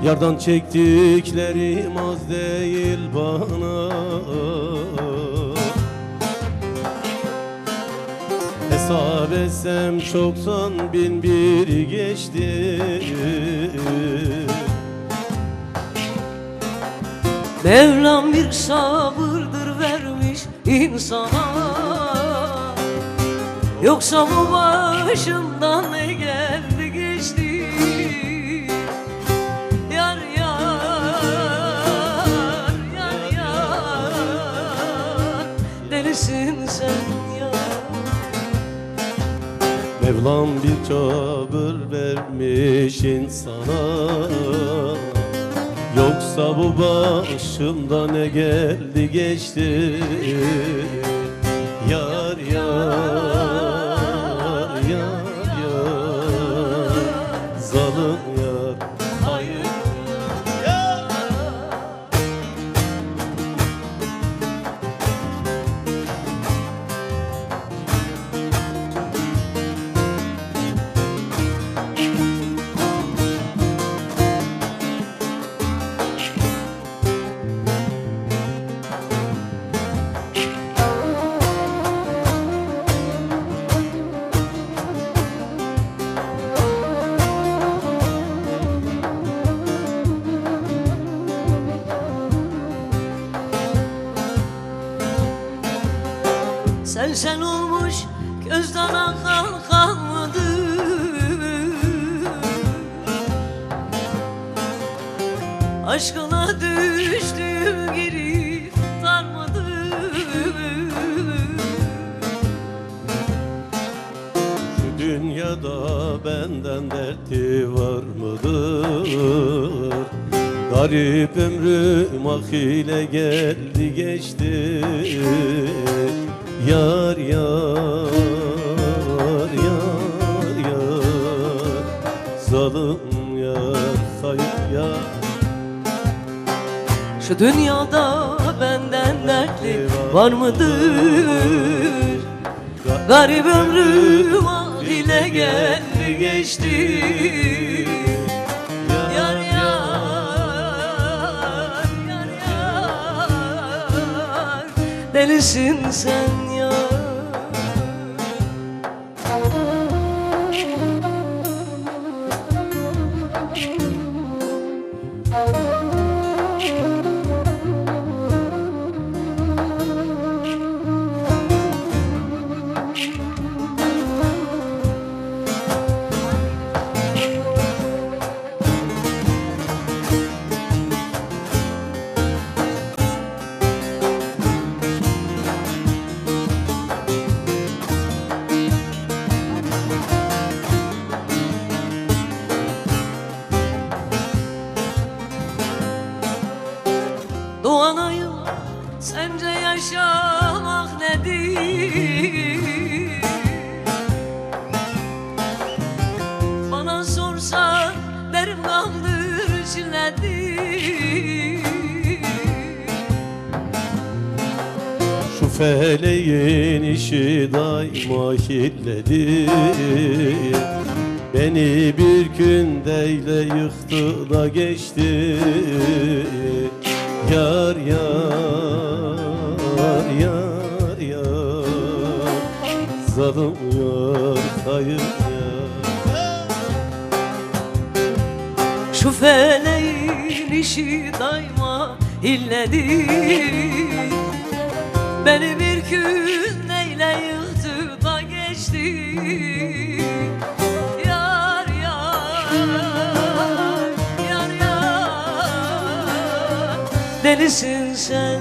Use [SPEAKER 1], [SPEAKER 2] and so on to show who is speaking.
[SPEAKER 1] Yardan çektiklerim az değil bana. Hesap etsem çoktan bin bir geçti.
[SPEAKER 2] Mevlam bir sabırdır vermiş insana. Yoksa bu başımdan ne geldi geçti. Yar yar, yar yar, delisin sen ya.
[SPEAKER 1] Mevlam bir sabır vermiş insana. Yoksa bu başımda ne geldi geçti. Yar yar, yar yar, zalim yar, hayır yar.
[SPEAKER 2] Sen sen olmuş gözden akan kalmadı. Aşkına düştüm geri sarmadı.
[SPEAKER 1] Şu dünyada benden dertli var mıdır? Garip ömrüm ah ile geldi geçti. Yar yar, yar yar, zalim yar, hayır yar.
[SPEAKER 2] Şu dünyada benden dertli var mıdır? Garip ömrüm ah ile geldi geçti. Yar yar, yar yar, delisin sen ya. Doğanayım, sence yaşamak nedir? Bana sorsan derim kaldır çilledir.
[SPEAKER 1] Şu feleğin işi daima hilledir. Beni bir gün deyle yıktı da geçti. Yar yar, yar yar, zalim yar, hayır yar.
[SPEAKER 2] Şu feleğin işi daima illedir. Beni bir gün neyle yıktı da geçti. Yar yar, yar yar, delisin sen.